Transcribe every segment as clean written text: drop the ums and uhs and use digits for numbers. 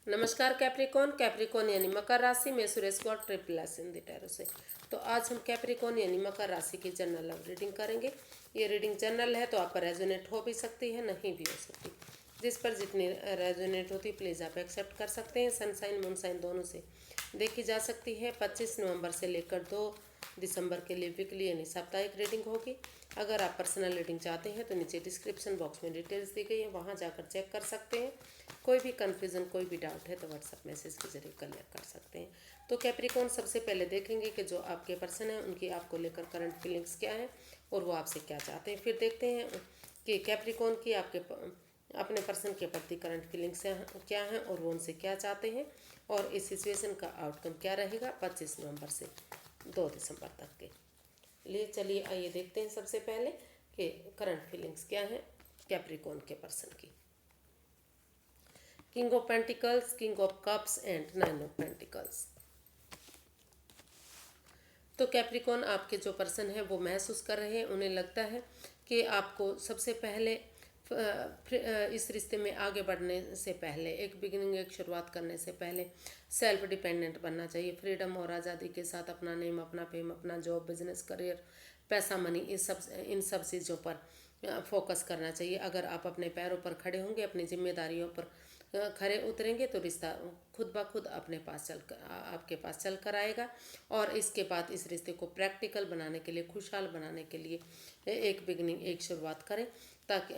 नमस्कार Capricorn. Capricorn यानी मकर राशि में Suresh Gaur triple S in the tarot से। तो आज हम कैप्रिकॉन यानी मकर राशि की जनरल लव रीडिंग करेंगे। ये रीडिंग जनरल है तो आप पर रेजोनेट हो भी सकती है, नहीं भी हो सकती। जिस पर जितनी रेजोनेट होती प्लीज़ आप एक्सेप्ट कर सकते हैं। सनसाइन मूनसाइन दोनों से देखी जा सकती है। 25 नवंबर से लेकर 2 दिसंबर के लिए वीकली यानी साप्ताहिक रीडिंग होगी। अगर आप पर्सनल रीडिंग चाहते हैं तो नीचे डिस्क्रिप्शन बॉक्स में डिटेल्स दी गई है, वहाँ जाकर चेक कर सकते हैं। कोई भी कन्फ्यूज़न कोई भी डाउट है तो व्हाट्सएप मैसेज के जरिए क्लियर कर सकते हैं। तो कैप्रिकॉन सबसे पहले देखेंगे कि जो आपके पर्सन है उनकी आपको लेकर करंट फीलिंग्स क्या है और वो आपसे क्या चाहते हैं। फिर देखते हैं कि कैप्रिकॉन की अपने पर्सन के प्रति करंट फीलिंग्स क्या हैं और वो उनसे क्या चाहते हैं और इस सिचुएशन का आउटकम क्या रहेगा 25 नवंबर से 2 दिसंबर तक के लिए। चलिए आइए देखते हैं सबसे पहले कि करंट फीलिंग्स क्या हैं कैप्रिकॉन के पर्सन की। King of pentacles, king of cups and 9 of pentacles. तो कैप्रिकॉन आपके जो पर्सन है वो महसूस कर रहे हैं, उन्हें लगता है कि आपको सबसे पहले इस रिश्ते में आगे बढ़ने से पहले, एक बिगिनिंग, एक शुरुआत करने से पहले सेल्फ डिपेंडेंट बनना चाहिए। फ्रीडम और आज़ादी के साथ अपना नेम, अपना फेम, अपना जॉब, बिजनेस, करियर, पैसा, मनी, इन सब चीज़ों पर फोकस करना चाहिए। अगर आप अपने पैरों पर खड़े होंगे, अपनी जिम्मेदारियों पर खरे उतरेंगे तो रिश्ता खुद ब खुद अपने पास आपके पास चल कर आएगा। और इसके बाद इस रिश्ते को प्रैक्टिकल बनाने के लिए, खुशहाल बनाने के लिए एक बिगनिंग, एक शुरुआत करें ताकि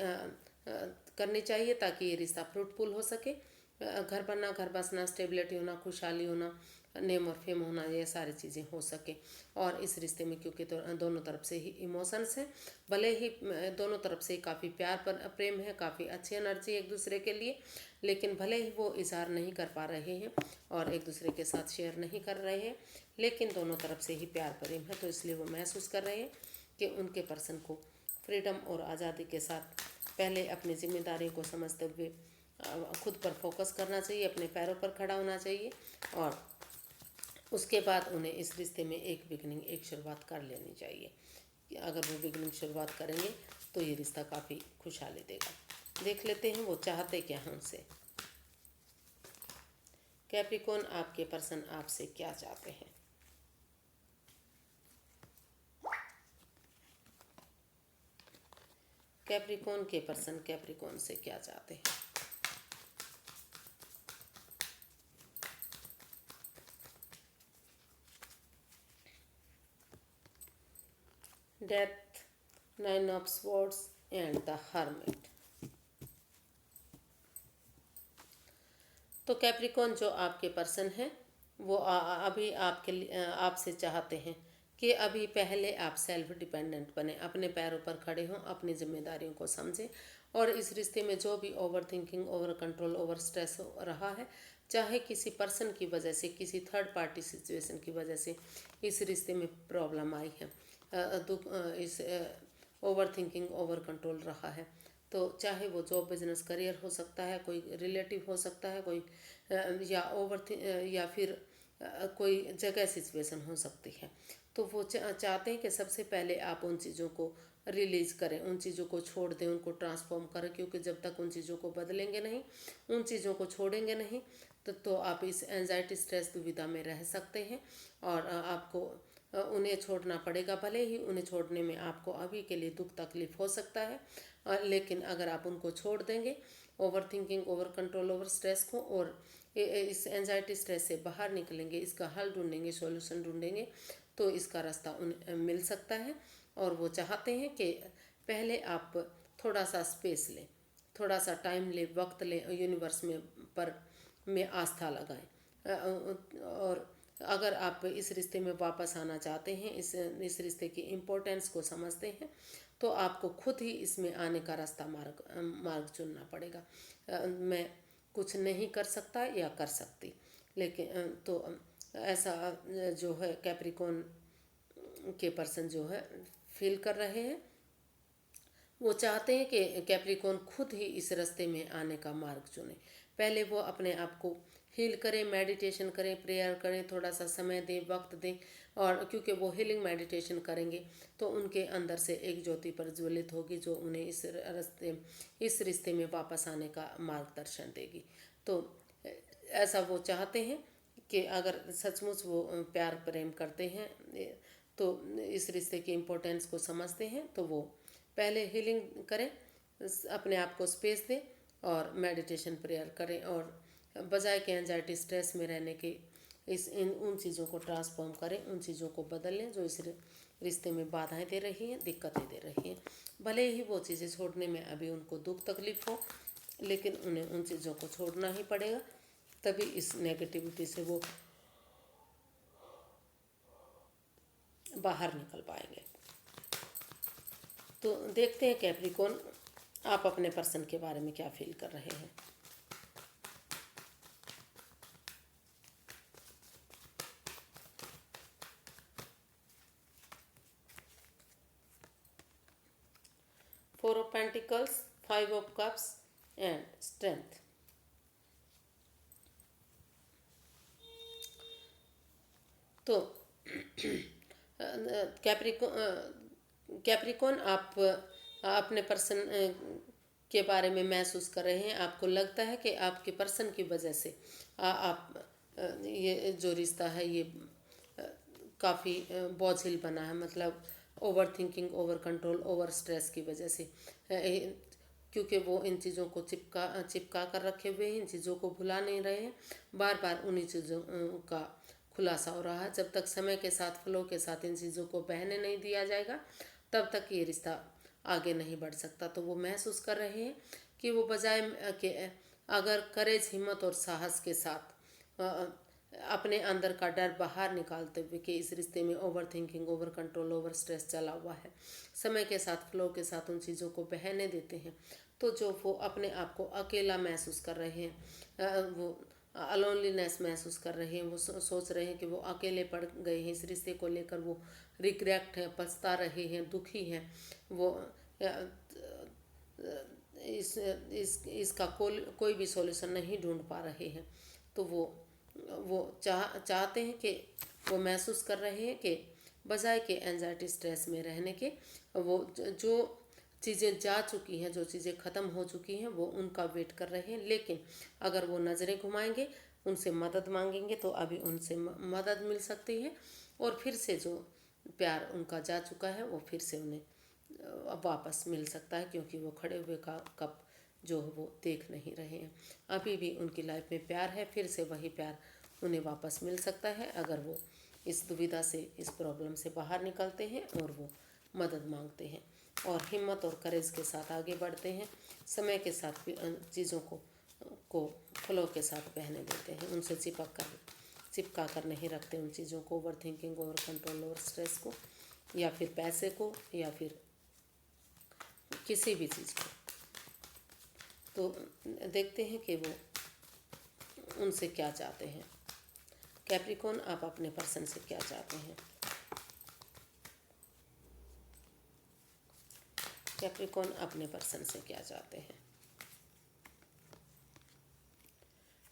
करनी चाहिए ताकि ये रिश्ता फ्रूटफुल हो सके। घर बनना, घर बसना, स्टेबिलिटी होना, खुशहाली होना, नेम और फेम होना, ये सारी चीज़ें हो सके। और इस रिश्ते में क्योंकि तो दोनों तरफ से ही इमोशंस हैं, भले ही दोनों तरफ से काफ़ी प्यार पर प्रेम है, काफ़ी अच्छी एनर्जी एक दूसरे के लिए, लेकिन भले ही वो इजहार नहीं कर पा रहे हैं और एक दूसरे के साथ शेयर नहीं कर रहे हैं, लेकिन दोनों तरफ से ही प्यार प्रेम है। तो इसलिए वो महसूस कर रहे हैं कि उनके पर्सन को फ्रीडम और आज़ादी के साथ पहले अपनी जिम्मेदारी को समझते हुए खुद पर फोकस करना चाहिए, अपने पैरों पर खड़ा होना चाहिए और उसके बाद उन्हें इस रिश्ते में एक बिगनिंग, एक शुरुआत कर लेनी चाहिए। कि अगर वो बिगनिंग शुरुआत करेंगे तो ये रिश्ता काफ़ी खुशहाली देगा। देख लेते हैं वो चाहते क्या हैं उनसे। कैप्रिकॉन आपके पर्सन आपसे क्या चाहते हैं। कैप्रिकॉन के पर्सन कैप्रिकॉन से क्या चाहते हैं। Death, 9 of swords and the hermit. तो कैप्रिकॉन जो आपके पर्सन हैं वो अभी आपसे चाहते हैं कि अभी पहले आप सेल्फ डिपेंडेंट बने, अपने पैरों पर खड़े हों, अपनी जिम्मेदारियों को समझें और इस रिश्ते में जो भी over thinking, over control, over stress हो रहा है, चाहे किसी पर्सन की वजह से, किसी थर्ड पार्टी सिचुएशन की वजह से इस रिश्ते में प्रॉब्लम आई है, दुख, इस ओवर थिंकिंग, ओवर कंट्रोल रहा है, तो चाहे वो जॉब, बिजनेस, करियर हो सकता है, कोई रिलेटिव हो सकता है, कोई या फिर कोई जगह सिचुएशन हो सकती है। तो वो चाहते हैं कि सबसे पहले आप उन चीज़ों को रिलीज़ करें, उन चीज़ों को छोड़ दें, उनको ट्रांसफॉर्म करें, क्योंकि जब तक उन चीज़ों को बदलेंगे नहीं, उन चीज़ों को छोड़ेंगे नहीं तो आप इस एंजाइटी, स्ट्रेस, दुविधा में रह सकते हैं और आपको उन्हें छोड़ना पड़ेगा। भले ही उन्हें छोड़ने में आपको अभी के लिए दुख तकलीफ हो सकता है, लेकिन अगर आप उनको छोड़ देंगे, over thinking, over control, over stress को, और इस एंजाइटी, स्ट्रेस से बाहर निकलेंगे, इसका हल ढूंढेंगे, सॉल्यूशन ढूंढेंगे, तो इसका रास्ता उन्हें मिल सकता है। और वो चाहते हैं कि पहले आप थोड़ा सा स्पेस लें, थोड़ा सा टाइम लें, वक्त लें, यूनिवर्स में आस्था लगाएं। और अगर आप इस रिश्ते में वापस आना चाहते हैं, इस रिश्ते की इम्पोर्टेंस को समझते हैं, तो आपको खुद ही इसमें आने का रास्ता, मार्ग चुनना पड़ेगा। मैं कुछ नहीं कर सकता या कर सकती, लेकिन तो ऐसा जो है कैप्रिकॉन के पर्सन जो है फील कर रहे हैं। वो चाहते हैं कि कैप्रिकॉन खुद ही इस रास्ते में आने का मार्ग चुने। पहले वो अपने आप को हील करें, मेडिटेशन करें, प्रेयर करें, थोड़ा सा समय दें, वक्त दें, और क्योंकि वो हीलिंग मेडिटेशन करेंगे तो उनके अंदर से एक ज्योति प्रज्वलित होगी जो उन्हें इस रिश्ते में वापस आने का मार्गदर्शन देगी। तो ऐसा वो चाहते हैं कि अगर सचमुच वो प्यार प्रेम करते हैं तो इस रिश्ते की इम्पोर्टेंस को समझते हैं तो वो पहले हीलिंग करें, अपने आप को स्पेस दें और मेडिटेशन प्रेयर करें, और बजाय के एंजाइटी स्ट्रेस में रहने के इस इन उन चीज़ों को ट्रांसफॉर्म करें, उन चीज़ों को बदल लें जो इस रिश्ते में बाधाएं दे रही हैं, दिक्कतें दे रही हैं। भले ही वो चीज़ें छोड़ने में अभी उनको दुख तकलीफ हो, लेकिन उन्हें उन चीज़ों को छोड़ना ही पड़ेगा, तभी इस नेगेटिविटी से वो बाहर निकल पाएंगे। तो देखते हैं कैप्रिकॉर्न, आप अपने पर्सन के बारे में क्या फील कर रहे हैं। Four of pentacles, five of cups and strength. तो कैप्रिकॉर्न आप अपने पर्सन के बारे में महसूस कर रहे हैं, आपको लगता है कि आपके पर्सन की वजह से आप ये जो रिश्ता है ये काफ़ी बोझिल बना है, मतलब over thinking, over control, over stress की वजह से, क्योंकि वो इन चीज़ों को चिपका कर रखे हुए हैं, इन चीज़ों को भुला नहीं रहे हैं, बार बार उन्हीं चीज़ों का खुलासा हो रहा है। जब तक समय के साथ, फ्लो के साथ इन चीज़ों को बहने नहीं दिया जाएगा, तब तक ये रिश्ता आगे नहीं बढ़ सकता। तो वो महसूस कर रहे हैं कि वो बजाय कि अगर करेज, हिम्मत और साहस के साथ अपने अंदर का डर बाहर निकालते हुए कि इस रिश्ते में over thinking, over control, over stress चला हुआ है, समय के साथ, फ्लो के साथ उन चीज़ों को बहने देते हैं, तो जो वो अपने आप को अकेला महसूस कर रहे हैं, वो अलोनलीनेस महसूस कर रहे हैं, वो सोच रहे हैं कि वो अकेले पड़ गए हैं इस रिश्ते को लेकर, वो रिग्रेट है, पछता रहे हैं, दुखी हैं, वो इसका कोई भी सॉल्यूशन नहीं ढूंढ पा रहे हैं। तो वो चाहते हैं कि वो महसूस कर रहे हैं कि बजाय के एंजाइटी स्ट्रेस में रहने के, वो जो चीज़ें जा चुकी हैं, जो चीज़ें ख़त्म हो चुकी हैं, वो उनका वेट कर रहे हैं। लेकिन अगर वो नज़रें घुमाएंगे, उनसे मदद मांगेंगे, तो अभी उनसे मदद मिल सकती है, और फिर से जो प्यार उनका जा चुका है वो फिर से उन्हें वापस मिल सकता है, क्योंकि वो खड़े हुए का कप जो वो देख नहीं रहे हैं। अभी भी उनकी लाइफ में प्यार है, फिर से वही प्यार उन्हें वापस मिल सकता है अगर वो इस दुविधा से, इस प्रॉब्लम से बाहर निकलते हैं और वो मदद मांगते हैं और हिम्मत और करेज के साथ आगे बढ़ते हैं, समय के साथ चीज़ों को फ्लो के साथ बहने देते हैं, उनसे चिपका कर नहीं रखते उन चीज़ों को, over thinking, over control, over stress को, या फिर पैसे को, या फिर किसी भी चीज़ को। तो देखते हैं कि वो उनसे क्या चाहते हैं। कैप्रिकॉर्न, आप अपने पर्सन से क्या चाहते हैं। कैप्रिकॉर्न अपने पर्सन से क्या चाहते हैं।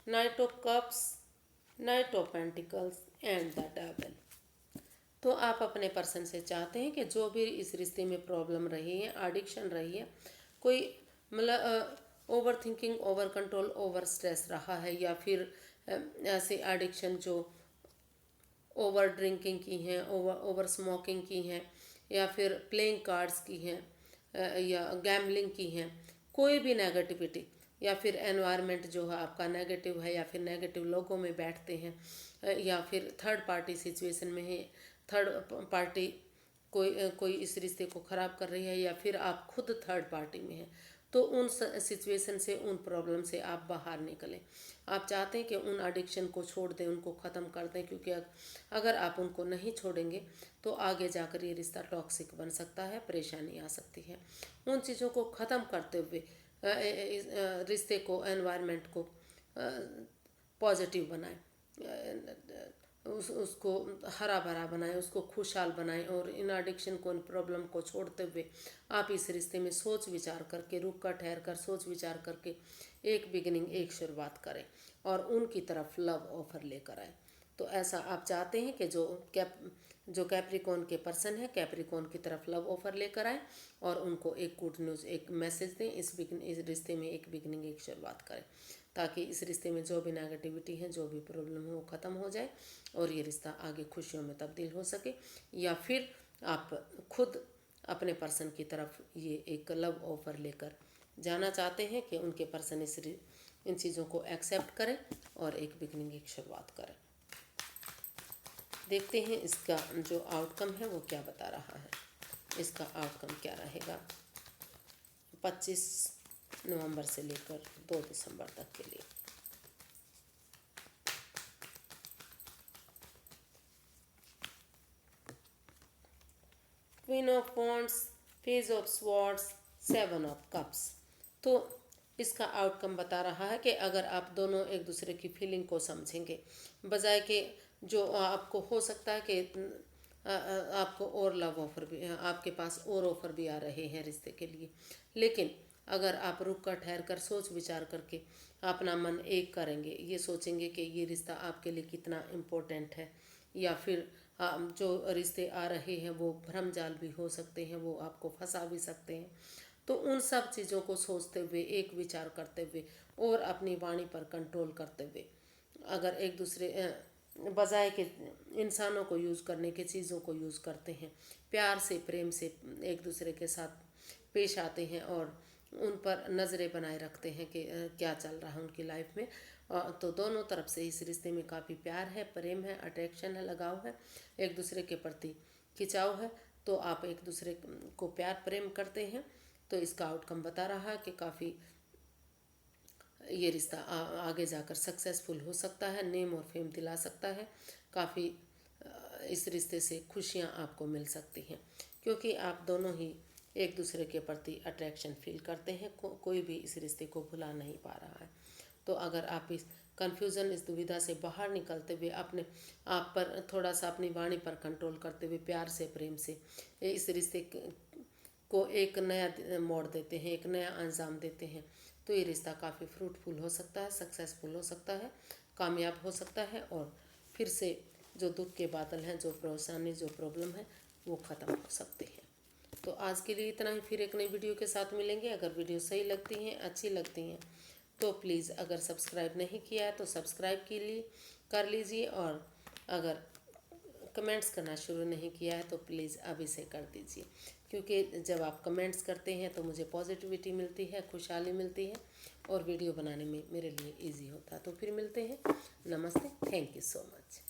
Night of cups, night of pentacles and the devil. तो आप अपने पर्सन से चाहते हैं कि जो भी इस रिश्ते में प्रॉब्लम रही है, एडिक्शन रही है, कोई मतलब over thinking, over control, over stress रहा है, या फिर ऐसे एडिक्शन जो ओवर ड्रिंकिंग की हैं, ओवर स्मोकिंग की हैं, या फिर प्लेइंग कार्ड्स की हैं, या गैम्बलिंग की हैं, कोई भी नेगेटिविटी, या फिर एनवायरनमेंट जो है आपका नेगेटिव है, या फिर नेगेटिव लोगों में बैठते हैं, या फिर थर्ड पार्टी सिचुएशन में है, थर्ड पार्टी कोई इस रिश्ते को ख़राब कर रही है, या फिर आप खुद थर्ड पार्टी में हैं, तो उन सिचुएशन से, उन प्रॉब्लम से आप बाहर निकलें। आप चाहते हैं कि उन एडिक्शन को छोड़ दें, उनको ख़त्म कर दें, क्योंकि अगर आप उनको नहीं छोड़ेंगे तो आगे जाकर ये रिश्ता टॉक्सिक बन सकता है, परेशानी आ सकती है। उन चीज़ों को ख़त्म करते हुए रिश्ते को, एनवायरनमेंट को पॉजिटिव बनाएं, उसको हरा भरा बनाएं, उसको खुशहाल बनाएं, और इन एडिक्शन को, इन प्रॉब्लम को छोड़ते हुए आप इस रिश्ते में सोच विचार करके, रुक कर, ठहर कर, सोच विचार करके एक बिगिनिंग, एक शुरुआत करें और उनकी तरफ लव ऑफर लेकर आए। तो ऐसा आप चाहते हैं कि जो कैप्रिकॉर्न के पर्सन है, कैप्रिकॉर्न की तरफ लव ऑफर लेकर आए और उनको एक गुड न्यूज़, एक मैसेज दें, इस रिश्ते में एक बिगिनिंग, एक शुरुआत करें, ताकि इस रिश्ते में जो भी नेगेटिविटी है, जो भी प्रॉब्लम है, वो ख़त्म हो जाए और ये रिश्ता आगे खुशियों में तब्दील हो सके। या फिर आप खुद अपने पर्सन की तरफ ये एक लव ऑफर लेकर जाना चाहते हैं कि उनके पर्सन इन चीज़ों को एक्सेप्ट करें और एक बिगनिंग, एक शुरुआत करें। देखते हैं इसका जो आउटकम है वो क्या बता रहा है। इसका आउटकम क्या रहेगा 25 नवंबर से लेकर 2 दिसंबर तक के लिए। Queen of wands, page of swords, 7 of cups. तो इसका आउटकम बता रहा है कि अगर आप दोनों एक दूसरे की फीलिंग को समझेंगे, बजाय कि जो आपको हो सकता है कि आपको और लव ऑफर भी, आपके पास और ऑफर भी आ रहे हैं रिश्ते के लिए, लेकिन अगर आप रुक कर ठहर कर सोच विचार करके अपना मन एक करेंगे, ये सोचेंगे कि ये रिश्ता आपके लिए कितना इम्पोर्टेंट है, या फिर जो रिश्ते आ रहे हैं वो भ्रम जाल भी हो सकते हैं, वो आपको फंसा भी सकते हैं, तो उन सब चीज़ों को सोचते हुए, एक विचार करते हुए और अपनी वाणी पर कंट्रोल करते हुए, अगर एक दूसरे बजाय के इंसानों को यूज़ करने के चीज़ों को यूज़ करते हैं, प्यार से, प्रेम से एक दूसरे के साथ पेश आते हैं और उन पर नज़रें बनाए रखते हैं कि क्या चल रहा है उनकी लाइफ में, तो दोनों तरफ से इस रिश्ते में काफ़ी प्यार है, प्रेम है, अट्रैक्शन है, लगाव है, एक दूसरे के प्रति खिंचाव है। तो आप एक दूसरे को प्यार प्रेम करते हैं, तो इसका आउटकम बता रहा है कि काफ़ी ये रिश्ता आगे जाकर सक्सेसफुल हो सकता है, नेम और फेम दिला सकता है, काफ़ी इस रिश्ते से खुशियाँ आपको मिल सकती हैं, क्योंकि आप दोनों ही एक दूसरे के प्रति अट्रैक्शन फील करते हैं। कोई भी इस रिश्ते को भुला नहीं पा रहा है। तो अगर आप इस कन्फ्यूज़न, इस दुविधा से बाहर निकलते हुए अपने आप पर थोड़ा सा, अपनी वाणी पर कंट्रोल करते हुए, प्यार से, प्रेम से इस रिश्ते को एक नया मोड़ देते हैं, एक नया अंजाम देते हैं, तो ये रिश्ता काफ़ी फ्रूटफुल हो सकता है, सक्सेसफुल हो सकता है, कामयाब हो सकता है और फिर से जो दुख के बादल हैं, जो परेशानी, जो प्रॉब्लम है, वो ख़त्म हो सकते हैं। तो आज के लिए इतना ही, फिर एक नई वीडियो के साथ मिलेंगे। अगर वीडियो सही लगती हैं, अच्छी लगती हैं, तो प्लीज़, अगर सब्सक्राइब नहीं किया है तो सब्सक्राइब कर लीजिए, और अगर कमेंट्स करना शुरू नहीं किया है तो प्लीज़ अभी से कर दीजिए, क्योंकि जब आप कमेंट्स करते हैं तो मुझे पॉजिटिविटी मिलती है, खुशहाली मिलती है और वीडियो बनाने में मेरे लिए इजी होता है। तो फिर मिलते हैं। नमस्ते, थैंक यू सो मच।